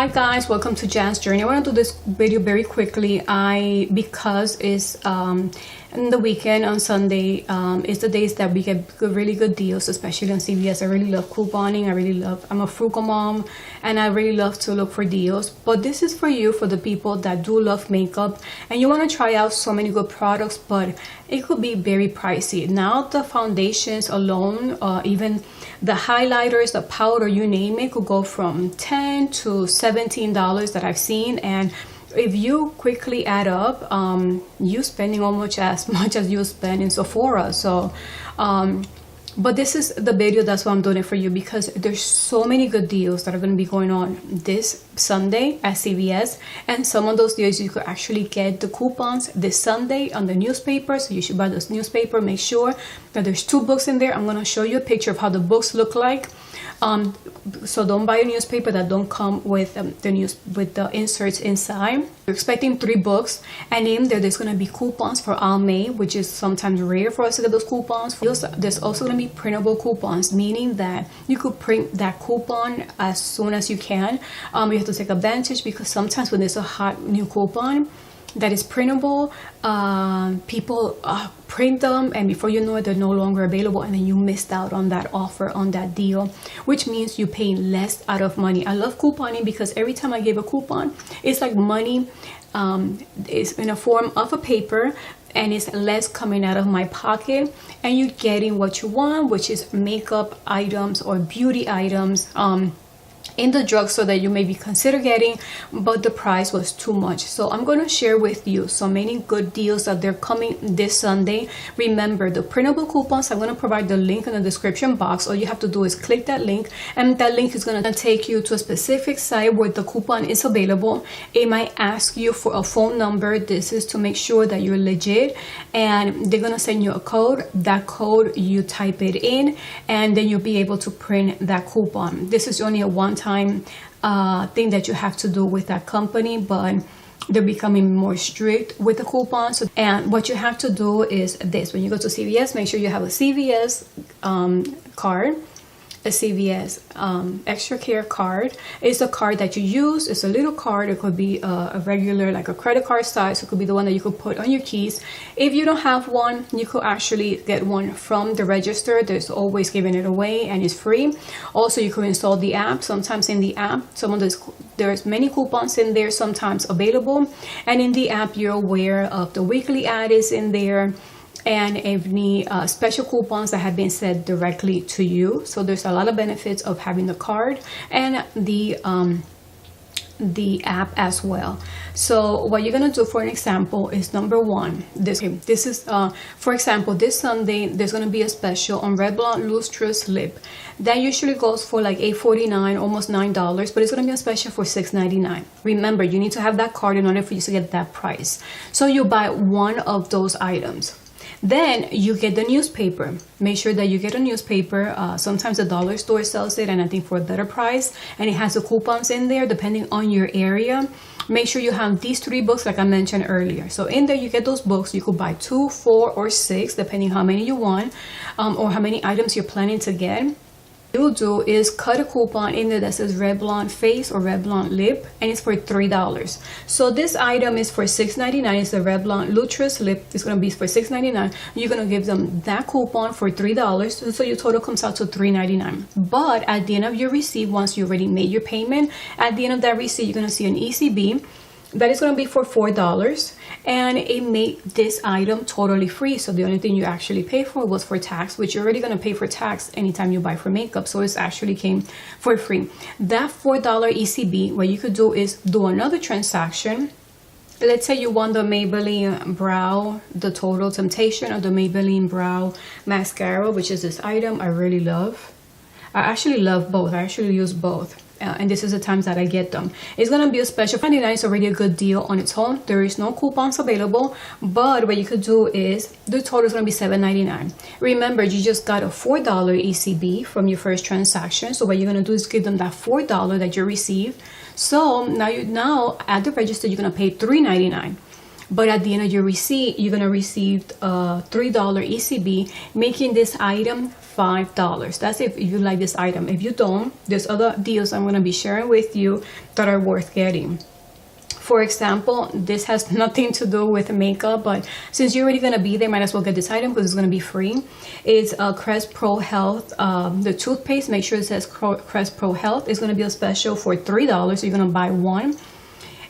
Hi guys, welcome to Jan's Journey. I want to do this video very quickly. Because it's in the weekend on Sunday, it's the days that we get really good deals, especially on CVS. I really love couponing. I'm a frugal mom and I really love to look for deals. But this is for you, for the people that do love makeup and you want to try out so many good products, but it could be very pricey. Now the foundations alone, even the highlighters, the powder, you name it, could go from $10 to $17 that I've seen. And if you quickly add up, you spending almost as much as you spend in Sephora. So but this is the video, that's why I'm doing it for you, because there's so many good deals that are going to be going on this Sunday at CVS, and some of those deals you could actually get the coupons this Sunday on the newspaper. So you should buy this newspaper. Make sure that there's 2 books in there. I'm going to show you a picture of how the books look like. So don't buy a newspaper that don't come with the inserts inside. You're expecting 3 books, and in there's going to be coupons for Almay, which is sometimes rare for us to get those coupons. There's also going to be printable coupons, meaning that you could print that coupon as soon as you can. You have to take advantage, because sometimes when there's a hot new coupon that is printable, people print them, and before you know it, they're no longer available, and then you missed out on that offer, on that deal, which means you're paying less out of money. I love couponing because every time I give a coupon, it's like money is in a form of a paper, and it's less coming out of my pocket, and you're getting what you want, which is makeup items or beauty items in the drugstore that you maybe consider getting, but the price was too much. So I'm going to share with you so many good deals that they're coming this Sunday. Remember, the printable coupons, I'm going to provide the link in the description box. All you have to do is click that link, and that link is going to take you to a specific site where the coupon is available. It might ask you for a phone number. This is to make sure that you're legit, and they're going to send you a code. That code, you type it in, and then you'll be able to print that coupon. This is only a one-time thing that you have to do with that company, but they're becoming more strict with the coupons. And what you have to do is this: when you go to CVS, make sure you have a CVS card, a CVS extra care card. It's a card that you use. It's a little card. It could be a regular, like a credit card size. It could be the one that you could put on your keys. If you don't have one, you could actually get one from the register. There's always giving it away, and it's free. Also, you could install the app. Sometimes in the app, there's many coupons in there, sometimes available, and in the app you're aware of the weekly ad is in there, and any special coupons that have been sent directly to you. So there's a lot of benefits of having the card and the app as well. So what you're gonna do, for an example, is number one, this is for example, this Sunday there's gonna be a special on Revlon Lustrous Lip that usually goes for like $8.49, almost $9, but it's gonna be a special for $6.99. Remember, you need to have that card in order for you to get that price. So you buy one of those items. Then you get the newspaper. Make sure that you get a newspaper. Sometimes the dollar store sells it, and I think for a better price, and it has the coupons in there depending on your area. Make sure you have these 3 books like I mentioned earlier. So in there you get those books. You could buy 2, 4, or 6 depending how many you want, or how many items you're planning to get. What you'll do is cut a coupon in there that says Revlon Face or Revlon Lip, and it's for $3. So this item is for $6.99. It's the Revlon Lustrous Lip. It's going to be for $6.99. You're going to give them that coupon for $3, so your total comes out to $3.99. But at the end of your receipt, once you already made your payment, at the end of that receipt, you're going to see an ECB that is going to be for $4, and it made this item totally free. So the only thing you actually pay for was for tax, which you're already going to pay for tax anytime you buy for makeup, so it actually came for free. That $4 ECB, what you could do is do another transaction. Let's say you want the Maybelline Brow, the Total Temptation, or the Maybelline Brow Mascara, which is this item I really love. I actually love both. I actually use both. And this is the times that I get them. It's going to be a special. $99 is already a good deal on its own. There is no coupons available, but what you could do is the total is going to be $7.99. Remember, you just got a $4 ECB from your first transaction. So what you're going to do is give them that $4 that you received. So now at the register you're going to pay $3.99. but at the end of your receipt, you're gonna receive $3 ECB, making this item $5. That's if you like this item. If you don't, there's other deals I'm gonna be sharing with you that are worth getting. For example, this has nothing to do with makeup, but since you're already gonna be there, might as well get this item because it's gonna be free. It's Crest Pro Health, the toothpaste. Make sure it says Crest Pro Health. It's gonna be a special for $3, so you're gonna buy one.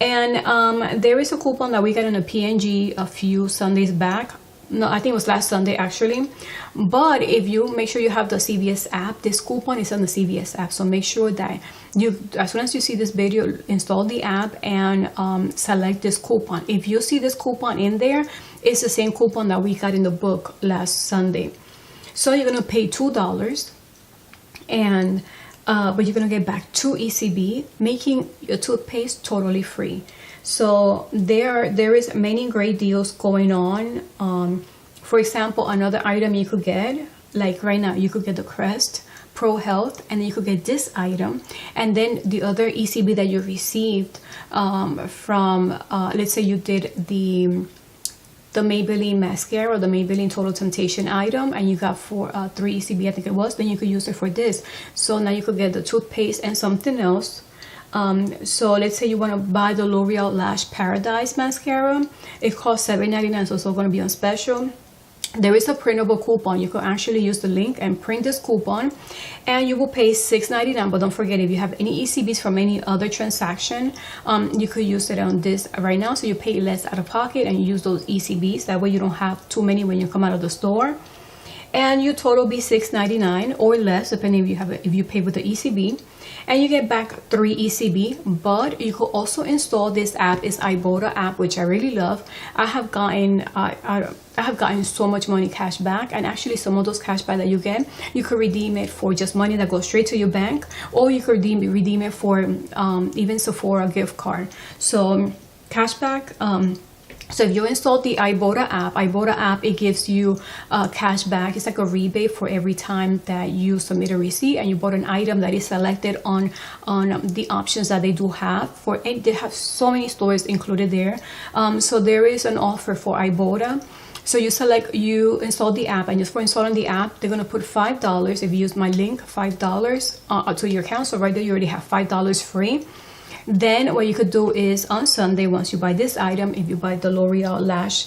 And there is a coupon that we got in a PNG a few Sundays back. No, I think it was last Sunday actually. But if you make sure you have the CVS app, this coupon is on the CVS app. So make sure that you, as soon as you see this video, install the app and select this coupon. If you see this coupon in there, it's the same coupon that we got in the book last Sunday. So you're gonna pay $2 and but you're gonna get back 2 ECB, making your toothpaste totally free. So there is many great deals going on. For example, another item you could get, like right now, you could get the Crest Pro Health, and then you could get this item, and then the other ECB that you received from, let's say you did the Maybelline mascara or the Maybelline Total Temptation item, and you got 3 ECB, I think it was, then you could use it for this. So now you could get the toothpaste and something else. So let's say you want to buy the L'Oreal Lash Paradise mascara. It costs $7.99, so it's going to be on special. There is a printable coupon. You can actually use the link and print this coupon, and you will pay $6.99. But don't forget, if you have any ECBs from any other transaction, you could use it on this right now, so you pay less out of pocket and you use those ECBs. That way you don't have too many when you come out of the store, and your total be $6.99 or less, depending if you pay with the ECB. And you get back 3 ECB, but you could also install this app. It's Ibotta app, which I really love. I have gotten so much money cash back, and actually some of those cash back that you get, you could redeem it for just money that goes straight to your bank, or you could redeem it for even Sephora gift card. So cashback. So if you install the Ibotta app, it gives you cash back. It's like a rebate for every time that you submit a receipt and you bought an item that is selected on the options that they do have. They have so many stores included there. So there is an offer for Ibotta. So you install the app, and just for installing the app, they're gonna put $5 if you use my link, $5 to your account. So right there, you already have $5 free. Then what you could do is on Sunday, once you buy this item, if you buy the L'Oreal Lash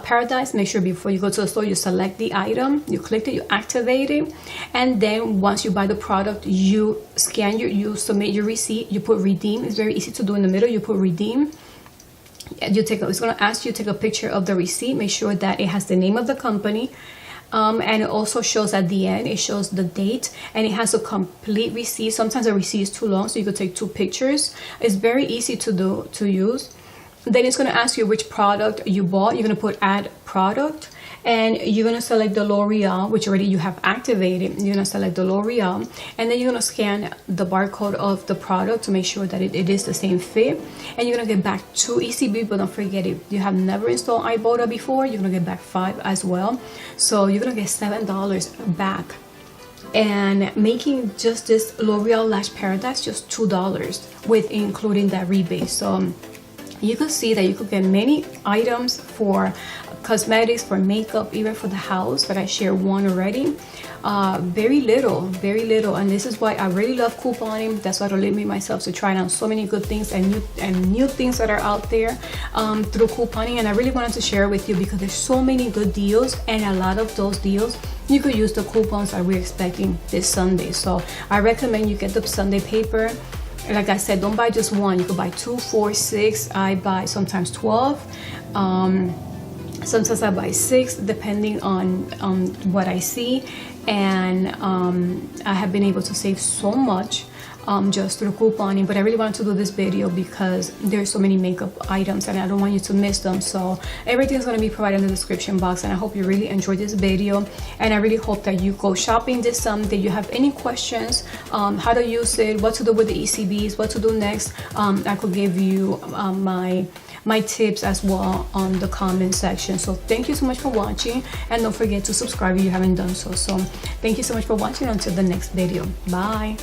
Paradise, make sure before you go to the store, you select the item, you click it, you activate it, and then once you buy the product, you scan you submit your receipt, you put redeem. It's very easy to do in the middle. You put redeem. It's going to ask you to take a picture of the receipt. Make sure that it has the name of the company. And it also shows at the end, it shows the date, and it has a complete receipt. Sometimes the receipt is too long, so you could take 2 pictures. It's very easy to use. Then it's going to ask you which product you bought. You're going to put add product, and you're going to select the L'Oreal, which already you have activated. You're going to select the L'Oreal, and then you're going to scan the barcode of the product to make sure that it is the same fit, and you're going to get back 2 ECB. But don't forget, if you have never installed Ibotta before, you're going to get back 5 as well. So you're going to get $7 back, and making just this L'Oreal Lash Paradise just $2 with including that rebate. So you could see that you could get many items for cosmetics, for makeup, even for the house, but I shared one already. Very little, and this is why I really love couponing. That's why I limit myself to trying out so many good things and new things that are out there through couponing. And I really wanted to share with you because there's so many good deals, and a lot of those deals you could use the coupons that we're expecting this Sunday. So I recommend you get the Sunday paper. Like I said, don't buy just one. You could buy 2, 4, 6. I buy sometimes 12. Sometimes I buy 6, depending on what I see. And I have been able to save so much just through couponing. But I really wanted to do this video because there's so many makeup items and I don't want you to miss them. So everything is going to be provided in the description box, and I hope you really enjoyed this video, and I really hope that you go shopping this Sunday. You have any questions, how to use it, what to do with the ECBs, what to do next, I could give you my tips as well on the comment section. So thank you so much for watching, and don't forget to subscribe if you haven't done so. So thank you so much for watching. Until the next video, bye.